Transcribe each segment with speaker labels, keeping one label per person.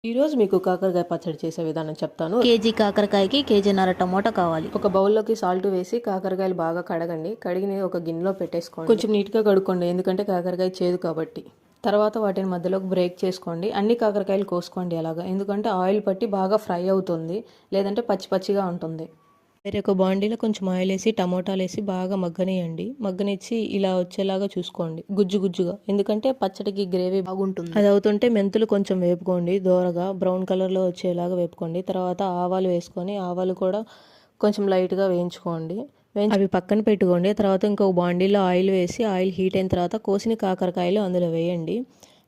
Speaker 1: ఈరోజు మీకు కాకరకాయ పచ్చడి చేసే విధానం చెప్తాను.
Speaker 2: కేజీ కాకరకాయకి కేజీన్నర టమోటా కావాలి.
Speaker 1: ఒక బౌల్లోకి సాల్ట్ వేసి కాకరకాయలు బాగా కడగండి. కడిగి ఒక గిన్నెలో పెట్టేసుకోండి. కొంచెం నీట్గా కడుక్కోండి, ఎందుకంటే కాకరకాయ చేదు కాబట్టి. తర్వాత వాటిని మధ్యలోకి బ్రేక్ చేసుకోండి. అన్ని కాకరకాయలు కోసుకోండి అలాగా, ఎందుకంటే ఆయిల్ పట్టి బాగా ఫ్రై అవుతుంది, లేదంటే పచ్చి పచ్చిగా ఉంటుంది. వేరే ఒక బాండీలో కొంచెం ఆయిల్ వేసి టమోటాలు వేసి బాగా మగ్గనియండి. మగ్గనిచ్చి ఇలా వచ్చేలాగా చూసుకోండి, గుజ్జు గుజ్జుగా, ఎందుకంటే పచ్చడికి గ్రేవీ బాగుంటుంది. అది అవుతుంటే మెంతులు కొంచెం వేపుకోండి, దోరగా బ్రౌన్ కలర్లో వచ్చేలాగా వేపుకోండి. తర్వాత ఆవాలు వేసుకొని ఆవాలు కూడా కొంచెం లైట్గా వేయించుకోండి. అవి పక్కన పెట్టుకోండి. తర్వాత ఇంకొక బాండీలో ఆయిల్ వేసి ఆయిల్ హీట్ అయిన తర్వాత కోసిన కాకరకాయలు అందులో వేయండి.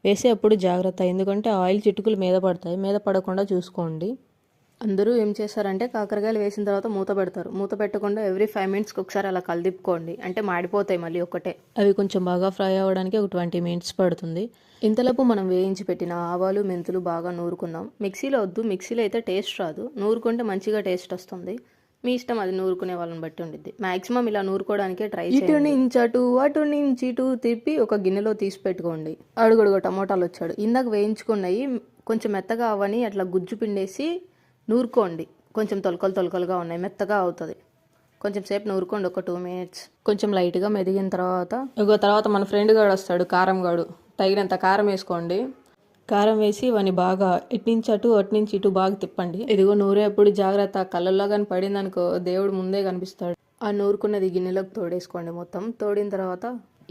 Speaker 1: వేసే అప్పుడు జాగ్రత్త, ఎందుకంటే ఆయిల్ చిటుకులు మీద పడతాయి, మీద పడకుండా చూసుకోండి. అందరూ ఏం చేస్తారంటే కాకరకాయలు వేసిన తర్వాత మూత పెడతారు. మూత పెట్టకుండా ఎవ్రీ 5 మినిట్స్కి ఒకసారి అలా కలిదిప్పుకోండి, అంటే మాడిపోతాయి మళ్ళీ ఒకటే. అవి కొంచెం బాగా ఫ్రై అవ్వడానికి ఒక 20 మినిట్స్ పడుతుంది. ఇంతలోపు మనం వేయించి పెట్టిన ఆవాలు మెంతులు బాగా నూరుకుందాం. మిక్సీలో వద్దు, మిక్సీలో అయితే టేస్ట్ రాదు, నూరుకుంటే మంచిగా టేస్ట్ వస్తుంది. మీ ఇష్టం, అది నూరుకునే వాళ్ళని బట్టి ఉండిద్ది. మాక్సిమం ఇలా నూరుకోవడానికే ట్రై చేయండి. ఇటు నుంచి అటు, అటు నుంచి ఇటు తిప్పి ఒక గిన్నెలో తీసి పెట్టుకోండి. అడుగడుగు టమోటాలు వచ్చాడు. ఇందాక వేయించుకున్నాయి కొంచెం మెత్తగా అవ్వని అట్లా గుజ్జు పిండేసి నూరుకోండి. కొంచెం తొలకలుగా ఉన్నాయి, మెత్తగా అవుతుంది. కొంచెం సేపు నూరుకోండి, ఒక 2 మినిట్స్. కొంచెం లైట్గా మెదిగిన తర్వాత మన ఫ్రెండ్ గాడు వస్తాడు, కారం గాడు. తగినంత కారం వేసుకోండి. కారం వేసి ఇవన్నీ బాగా ఇట్నుంచి అటు అట్నుంచి ఇటు బాగా తిప్పండి. ఇదిగో నూరేప్పుడు జాగ్రత్త, కళ్ళల్లో కానీ పడింది అనుకో దేవుడు ముందే కనిపిస్తాడు. ఆ నూరుకున్నది గిన్నెలోకి తోడేసుకోండి. మొత్తం తోడిన తర్వాత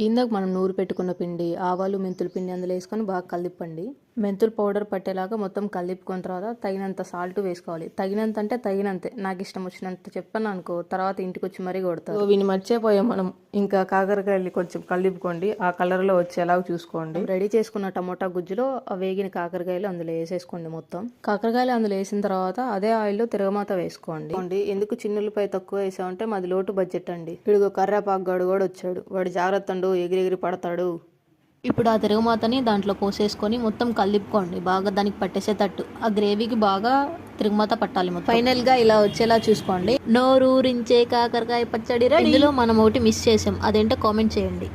Speaker 1: ఇందాక మనం నూరు పెట్టుకున్న పిండి, ఆవాలు మెంతుల పిండి అందులో వేసుకొని బాగా కలిపండి. మెంతులు పౌడర్ పట్టేలాగా మొత్తం కలిపుకున్న తర్వాత తగినంత సాల్ట్ వేసుకోవాలి. తగినంత అంటే తగినంతే, నాకు ఇష్టం వచ్చినంత చెప్పాను అనుకో తర్వాత ఇంటికి వచ్చి మరీ కొడతారు. వీని మర్చిపోయాం మనం. ఇంకా కాకరకాయలు కొంచెం కలిపుకోండి, ఆ కలర్లో వచ్చేలాగా చూసుకోండి. రెడీ చేసుకున్న టమోటా గుజ్జులో ఆ వేగిన కాకరకాయలు అందులో వేసేసుకోండి. మొత్తం కాకరకాయలు అందులో వేసిన తర్వాత అదే ఆయిల్లో తిరగమాత వేసుకోండి. ఎందుకు చిన్నులపై తక్కువ వేసామంటే మాది లోటు బడ్జెట్ అండి. ఇడుగో కర్రేపాకు గడు కూడా వచ్చాడు, వాడు జాగ్రత్త, ఎగిరి పడతాడు.
Speaker 2: ఇప్పుడు ఆ తిరుగుమాతని దాంట్లో పోసేసుకొని మొత్తం కలిపుకోండి, బాగా దానికి పట్టేసేటట్టు. ఆ గ్రేవీకి బాగా తిరుగుమాత పట్టాలి మొత్తం. ఫైనల్ గా ఇలా వచ్చేలా చూసుకోండి. నోరూరించే కాకరకాయ పచ్చడి రెడీ. ఇందులో మనం ఒకటి మిస్ చేసాం, అదేంటో కామెంట్ చేయండి.